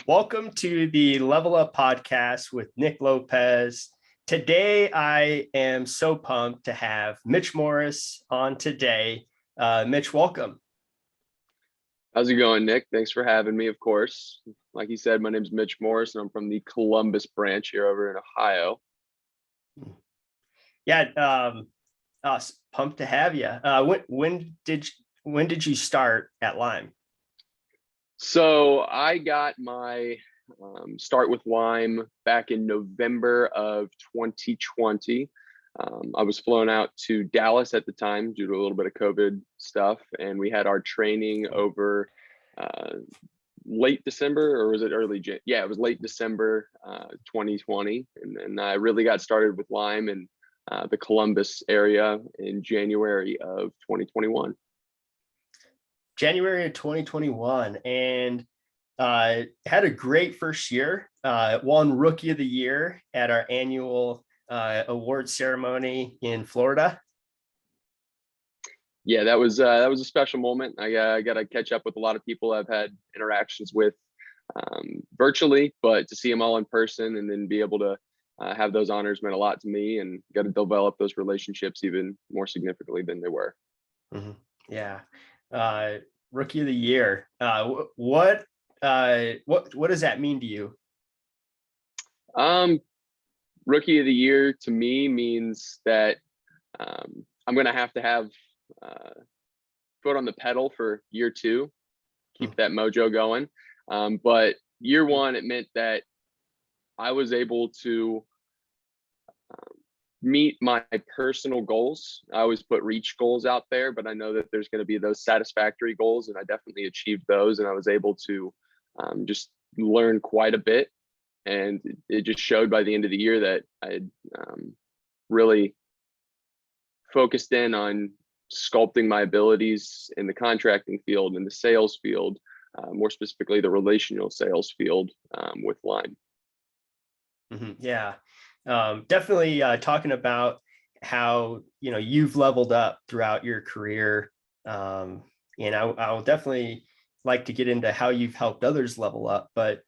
Welcome to the Level Up podcast with Nick Lopez. Today, I am so pumped to have Mitch Morris on today. Mitch, welcome. How's it going, Nick? Thanks for having me, of course. Like you said, my name's Mitch Morris, and I'm from the Columbus branch here over in Ohio. Yeah, pumped to have you. When did you start at Lime? So I got my start with Lime back in November of 2020. I was flown out to Dallas at the time due to a little bit of COVID stuff, and we had our training over late December, or was it early Jan? Yeah, it was late December 2020, and I really got started with Lime in the Columbus area in January of 2021. January of 2021, and had a great first year. Won Rookie of the Year at our annual award ceremony in Florida. Yeah, that was a special moment. I got to catch up with a lot of people I've had interactions with virtually, but to see them all in person and then be able to have those honors meant a lot to me, and got to develop those relationships even more significantly than they were. Mm-hmm. Yeah. Rookie of the Year. What does that mean to you? Rookie of the Year to me means that I'm going to have foot on the pedal for year two, keep that mojo going. But year one, it meant that I was able to meet my personal goals. I always put reach goals out there, but I know that there's going to be those satisfactory goals, and I definitely achieved those. And I was able to just learn quite a bit. And it just showed by the end of the year that I had really focused in on sculpting my abilities in the contracting field, in the sales field, more specifically the relational sales field with Lime. Mm-hmm. Yeah. Definitely talking about how you've leveled up throughout your career, and I'll definitely like to get into how you've helped others level up. But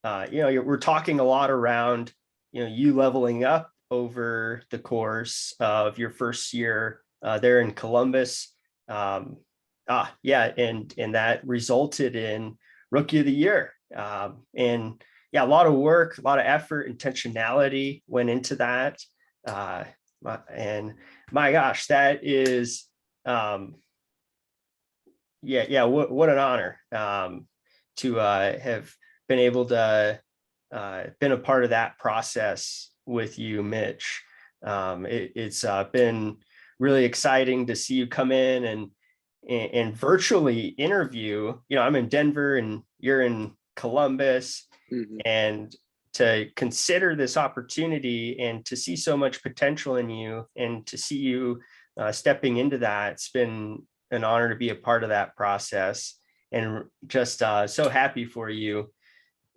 we're talking a lot around you leveling up over the course of your first year there in Columbus. And that resulted in Rookie of the Year, and yeah, a lot of work, a lot of effort, intentionality went into that. And my gosh, that is, what an honor to have been able to been a part of that process with you, Mitch. It's been really exciting to see you come in and virtually interview. I'm in Denver and you're in Columbus. Mm-hmm. And to consider this opportunity and to see so much potential in you and to see you stepping into that, it's been an honor to be a part of that process, and just so happy for you.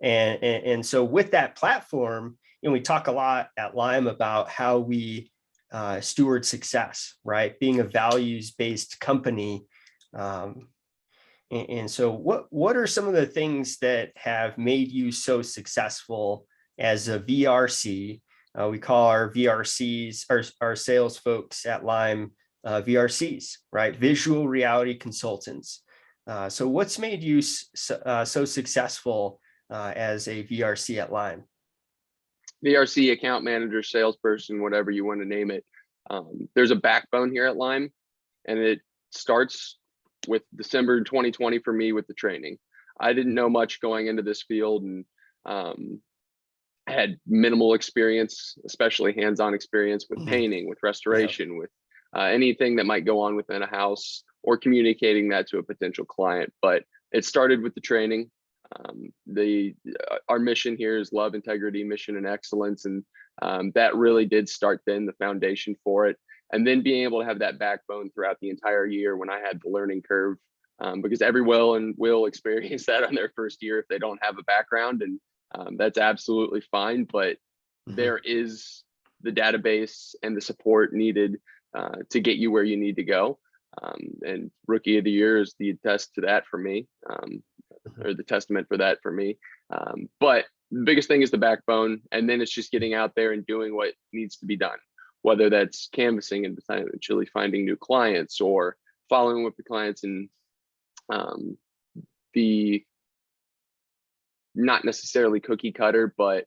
And so with that platform, we talk a lot at Lime about how we steward success, right? Being a values-based company. And so what are some of the things that have made you so successful as a VRC? We call our VRCs, our sales folks at Lime, VRCs, right? Visual reality consultants. So what's made you so successful as a VRC at Lime? VRC, account manager, salesperson, whatever you want to name it. There's a backbone here at Lime, and it starts with December 2020 for me with the training. I didn't know much going into this field, and I had minimal experience, especially hands-on experience with painting, with restoration, with anything that might go on within a house, or communicating that to a potential client. But it started with the training. Our mission here is love, integrity, mission, and excellence, and that really did start then the foundation for it. And then being able to have that backbone throughout the entire year when I had the learning curve, because everyone will experience that on their first year if they don't have a background, and that's absolutely fine. But there is the database and the support needed to get you where you need to go. And Rookie of the Year is the test to that for me. or the testament for that for me. But the biggest thing is the backbone, and then it's just getting out there and doing what needs to be done, whether that's canvassing and potentially finding new clients, or following with the clients and the not necessarily cookie cutter, but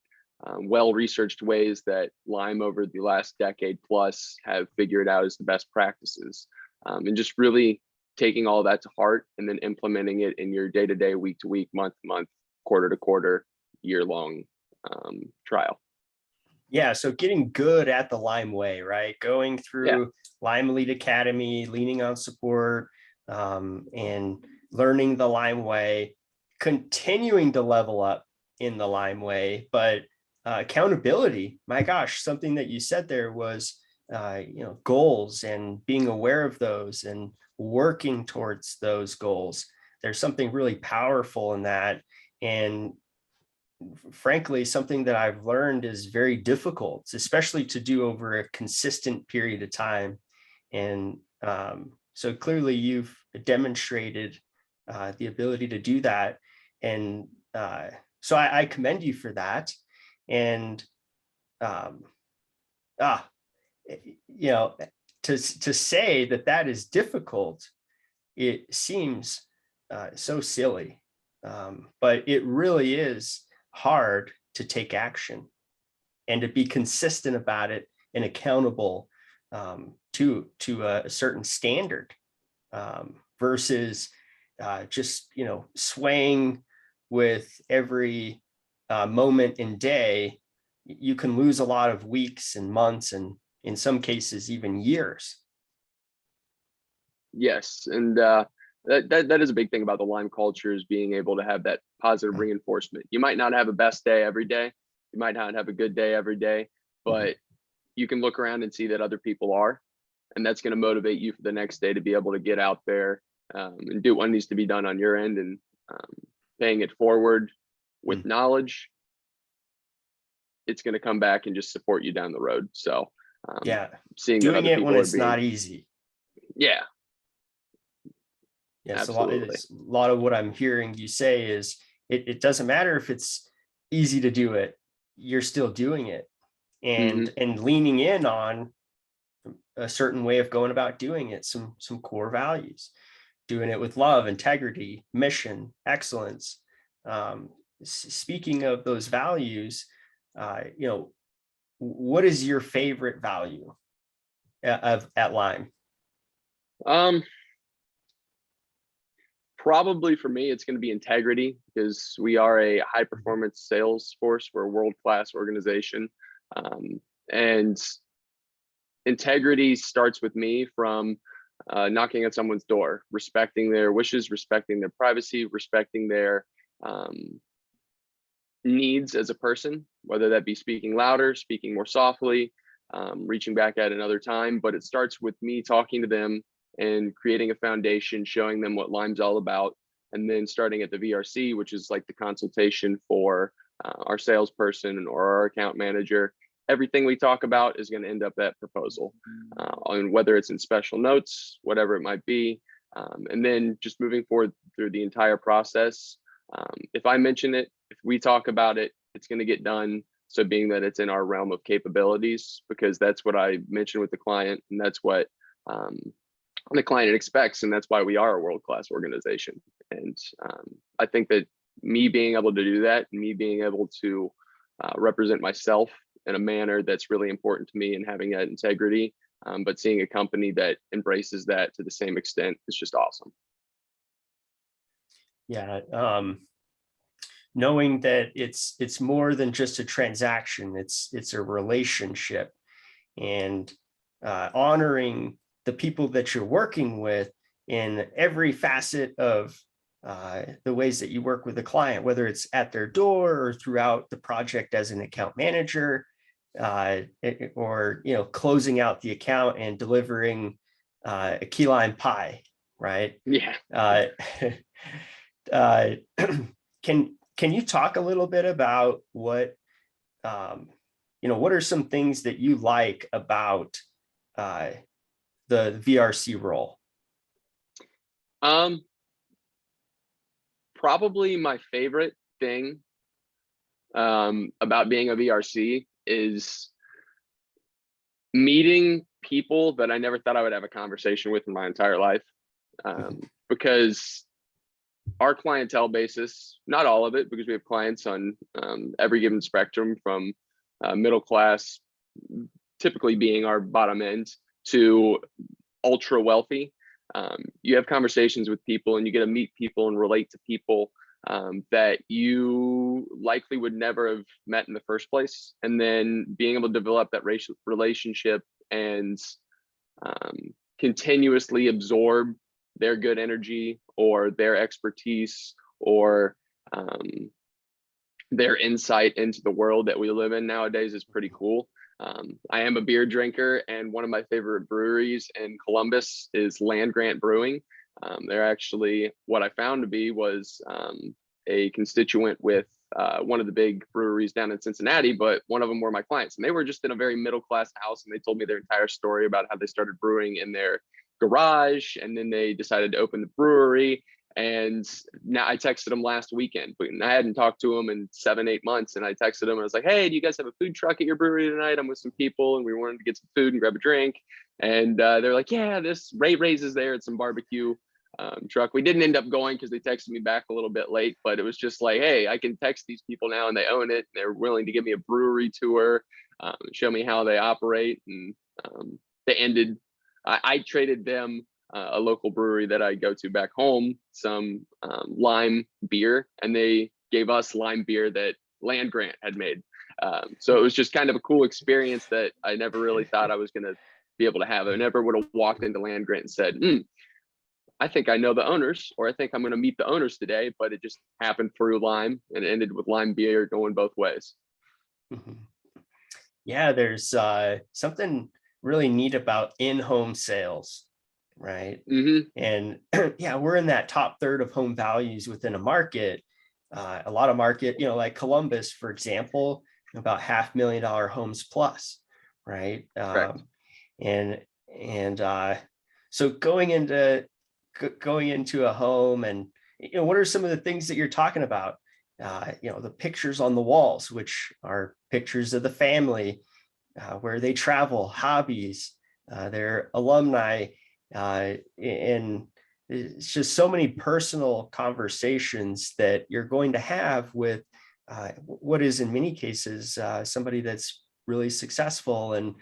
well-researched ways that Lime over the last decade plus have figured out as the best practices, and just really taking all that to heart and then implementing it in your day-to-day, week-to-week, month-to-month, quarter-to-quarter, year-long trial. Yeah, so getting good at the Lime way, right? Going through Lime Elite Academy, leaning on support, and learning the Lime way, continuing to level up in the Lime way, but accountability, my gosh, something that you said there was, goals and being aware of those and working towards those goals. There's something really powerful in that. And frankly, something that I've learned is very difficult, especially to do over a consistent period of time. And so clearly you've demonstrated the ability to do that. And so I commend you for that. And to say that that is difficult, it seems so silly, but it really is hard to take action and to be consistent about it and accountable to a certain standard, versus just swaying with every moment in day. You can lose a lot of weeks and months, and in some cases even years. Yes, and that is a big thing about the Lime culture, is being able to have that positive reinforcement. You might not have a best day every day, you might not have a good day every day, but you can look around and see that other people are, and that's going to motivate you for the next day to be able to get out there and do what needs to be done on your end, and paying it forward with knowledge. It's going to come back and just support you down the road. So seeing doing that it when it's not easy. Yeah. Yes, a lot of what I'm hearing you say is it doesn't matter if it's easy to do it, you're still doing it, and leaning in on a certain way of going about doing it, some core values, doing it with love, integrity, mission, excellence. Speaking of those values, what is your favorite value at Lime? Probably for me, it's going to be integrity, because we are a high performance sales force. We're a world-class organization. And integrity starts with me from knocking at someone's door, respecting their wishes, respecting their privacy, respecting their needs as a person, whether that be speaking louder, speaking more softly, reaching back at another time. But it starts with me talking to them and creating a foundation, showing them what Lime's all about, and then starting at the VRC, which is like the consultation for our salesperson or our account manager. Everything we talk about is going to end up that proposal, on whether it's in special notes, whatever it might be, and then just moving forward through the entire process. If I mention it, if we talk about it, it's going to get done. So being that it's in our realm of capabilities, because that's what I mentioned with the client, and that's what the client expects, and that's why we are a world-class organization. And I think that me being able to do that, me being able to represent myself in a manner that's really important to me, and having that integrity, but seeing a company that embraces that to the same extent is just awesome. Yeah. Knowing that it's more than just a transaction, it's a relationship, and honoring the people that you're working with in every facet of the ways that you work with the client, whether it's at their door or throughout the project as an account manager, or closing out the account and delivering a key lime pie, right? Yeah. Can you talk a little bit about what what are some things that you like about the VRC role? probably my favorite thing about being a VRC is meeting people that I never thought I would have a conversation with in my entire life. Because our clientele basis, not all of it, because we have clients on every given spectrum from middle class, typically being our bottom end, to ultra wealthy. You have conversations with people and you get to meet people and relate to people that you likely would never have met in the first place. And then being able to develop that racial relationship and continuously absorb their good energy or their expertise or their insight into the world that we live in nowadays is pretty cool. I am a beer drinker, and one of my favorite breweries in Columbus is Land Grant Brewing. They're actually, what I found to be was a constituent with one of the big breweries down in Cincinnati, but one of them were my clients, and they were just in a very middle class house, and they told me their entire story about how they started brewing in their garage, and then they decided to open the brewery. And now I texted them last weekend, but I hadn't talked to them in 7-8 months. And I texted them, and I was like, hey, do you guys have a food truck at your brewery tonight? I'm with some people and we wanted to get some food and grab a drink. And they're like, yeah, this Ray's is there at some barbecue truck. We didn't end up going because they texted me back a little bit late, but it was just like, hey, I can text these people now and they own it. They're willing to give me a brewery tour, show me how they operate. And I traded them a local brewery that I go to back home some lime beer, and they gave us lime beer that Land Grant had made. So it was just kind of a cool experience that I never really thought I was going to be able to have. I never would have walked into Land Grant and said, I think I know the owners, or I think I'm going to meet the owners today, but it just happened through lime, and it ended with lime beer going both ways. Yeah, there's something really neat about in-home sales, right? And yeah, we're in that top third of home values within a market. A lot of market, like Columbus, for example, about $500,000 homes plus, right? So going into a home, and what are some of the things that you're talking about? The pictures on the walls, which are pictures of the family, where they travel, hobbies, their alumni, and it's just so many personal conversations that you're going to have with what is in many cases somebody that's really successful, and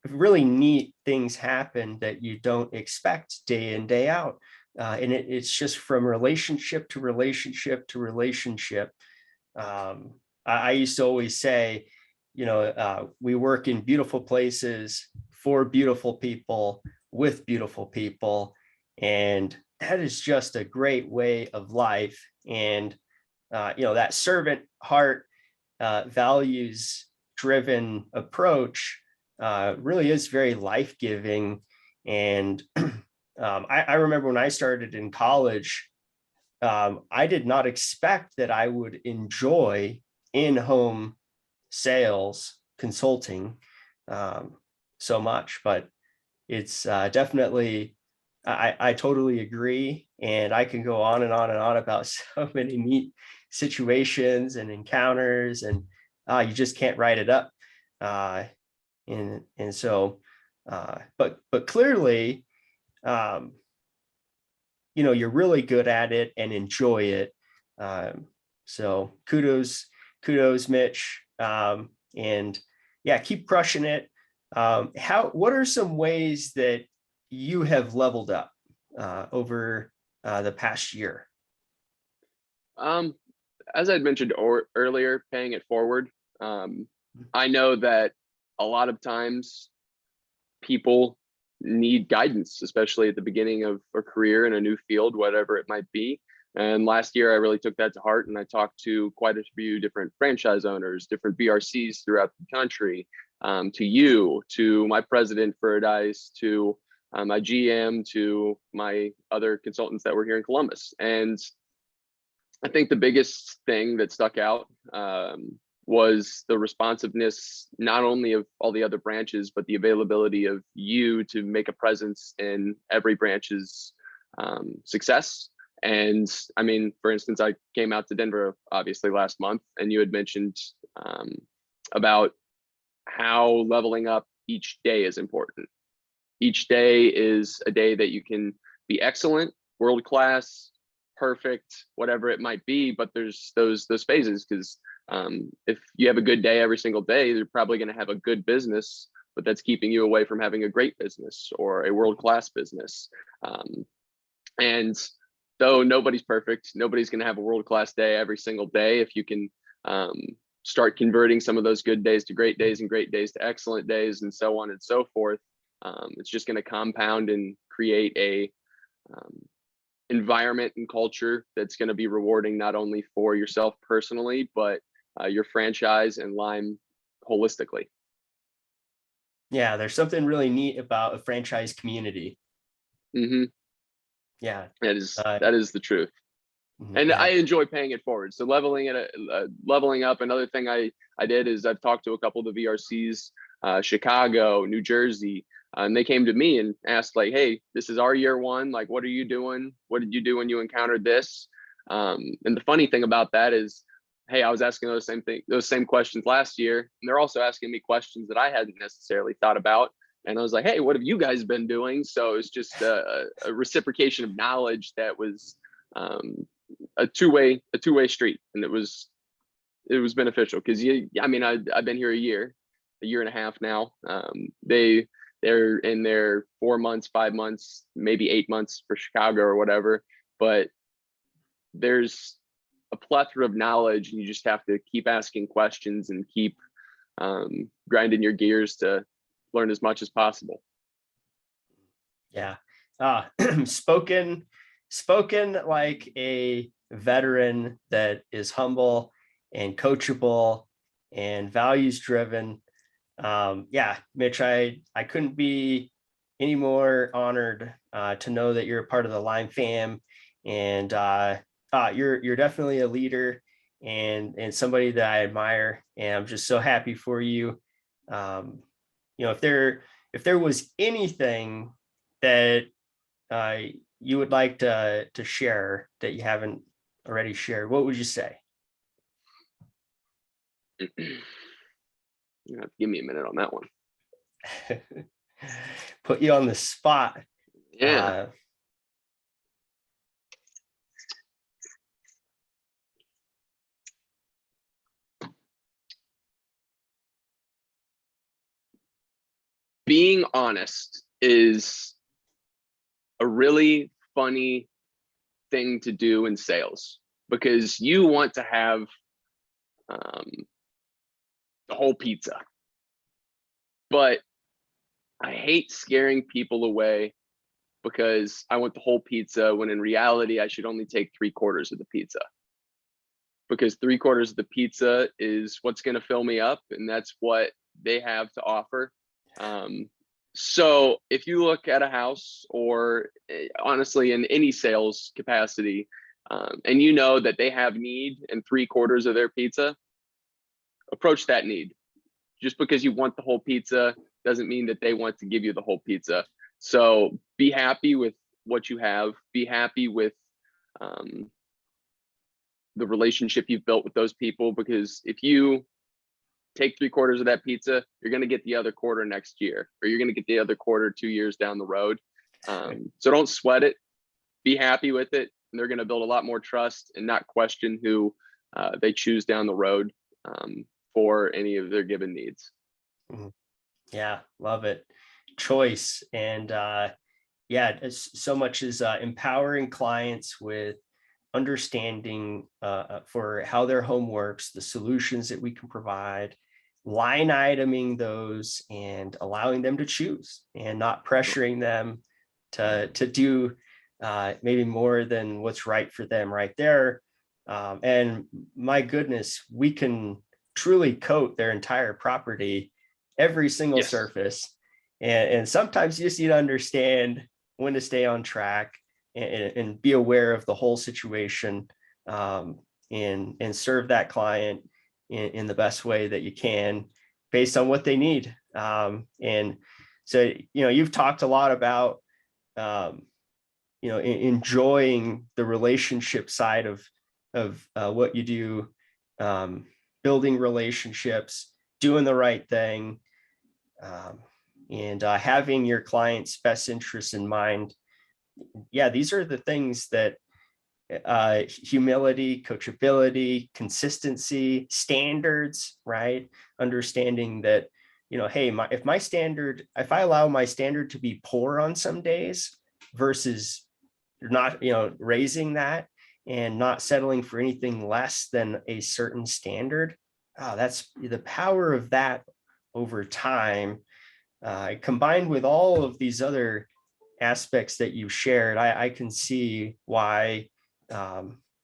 really neat things happen that you don't expect day in, day out. And it's just from relationship to relationship to relationship. I used to always say, we work in beautiful places for beautiful people with beautiful people. And that is just a great way of life. And, that servant heart, values driven approach really is very life-giving. And I remember when I started in college, I did not expect that I would enjoy in-home sales consulting so much, but it's definitely, I totally agree. And I can go on and on and on about so many neat situations and encounters, and you just can't write it up. And so, but clearly, you're really good at it and enjoy it. So kudos, Mitch. And yeah, keep crushing it. What are some ways that you have leveled up over the past year? As I'd mentioned earlier, paying it forward. I know that a lot of times people need guidance, especially at the beginning of a career in a new field, whatever it might be. And last year, I really took that to heart, and I talked to quite a few different franchise owners, different BRCs throughout the country, to you, to my president for Dice, to my GM, to my other consultants that were here in Columbus. And I think the biggest thing that stuck out was the responsiveness, not only of all the other branches, but the availability of you to make a presence in every branch's success And I mean, for instance, I came out to Denver obviously last month, and you had mentioned about how leveling up each day is important. Each day is a day that you can be excellent, world class, perfect, whatever it might be. But there's those phases, because if you have a good day every single day, you're probably going to have a good business, but that's keeping you away from having a great business or a world class business. And though nobody's perfect, nobody's going to have a world class day every single day. If you can start converting some of those good days to great days and great days to excellent days and so on and so forth, it's just going to compound and create a environment and culture that's going to be rewarding, not only for yourself personally, but your franchise and Lime holistically. Yeah, there's something really neat about a franchise community. Mm-hmm. Yeah, that is the truth. And yeah. I enjoy paying it forward. So leveling up. Another thing I did is I've talked to a couple of the VRCs, Chicago, New Jersey, and they came to me and asked, like, hey, this is our year one. Like, what are you doing? What did you do when you encountered this? And the funny thing about that is, hey, I was asking those same questions last year, and they're also asking me questions that I hadn't necessarily thought about. And I was like, hey, what have you guys been doing? So it's just a reciprocation of knowledge that was a two-way street, and it was beneficial, because I mean, I've been here a year and a half now. They're in their 4 months, 5 months, maybe 8 months for Chicago or whatever, but there's a plethora of knowledge, and you just have to keep asking questions and keep grinding your gears to learn as much as possible. Yeah. Spoken like a veteran that is humble and coachable and values driven. Yeah, Mitch, I couldn't be any more honored to know that you're a part of the Lime fam, and you're definitely a leader and somebody that I admire, and I'm just so happy for you. You know, if there was anything that you would like to share that you haven't already shared, what would you say? You have to give me a minute on that one. Put you on the spot. Yeah. Being honest is a really funny thing to do in sales, because you want to have the whole pizza. But I hate scaring people away because I want the whole pizza, when in reality, I should only take 3/4 of the pizza, because 3/4 of the pizza is what's going to fill me up, and that's what they have to offer. So if you look at a house, or honestly in any sales capacity, and you know that they have need in 3/4 of their pizza, approach that need. Just because you want the whole pizza doesn't mean that they want to give you the whole pizza. So be happy with what you have. Be happy with the relationship you've built with those people, because if you take 3/4 of that pizza, you're going to get the other quarter next year, or you're going to get the other quarter 2 years down the road. So don't sweat it. Be happy with it. And they're going to build a lot more trust and not question who they choose down the road for any of their given needs. Yeah, love it. Choice. And yeah, so much is empowering clients with understanding for how their home works, the solutions that we can provide, line iteming those, and allowing them to choose, and not pressuring them to do maybe more than what's right for them right there. And my goodness, we can truly coat their entire property, every single surface. And sometimes you just need to understand when to stay on track and be aware of the whole situation, and serve that client in the best way that you can based on what they need. And so, you know, you've talked a lot about enjoying the relationship side of what you do, building relationships, doing the right thing, and having your client's best interests in mind. Yeah, these are the things that humility, coachability, consistency, standards, right? Understanding that, hey, if I allow my standard to be poor on some days versus not, raising that and not settling for anything less than a certain standard, that's the power of that over time, combined with all of these other aspects that you shared. I can see why,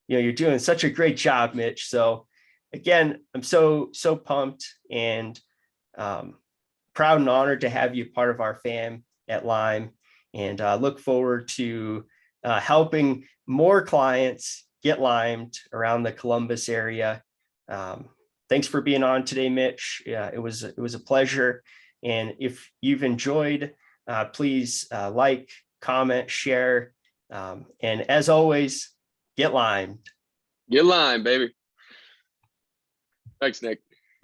you're doing such a great job, Mitch. So again, I'm so pumped and proud and honored to have you part of our fam at Lime, and look forward to helping more clients get limed around the Columbus area. Thanks for being on today, Mitch. It was a pleasure. And if you've enjoyed, please like, comment, share, and as always, get limed. Get line, baby. Thanks, Nick.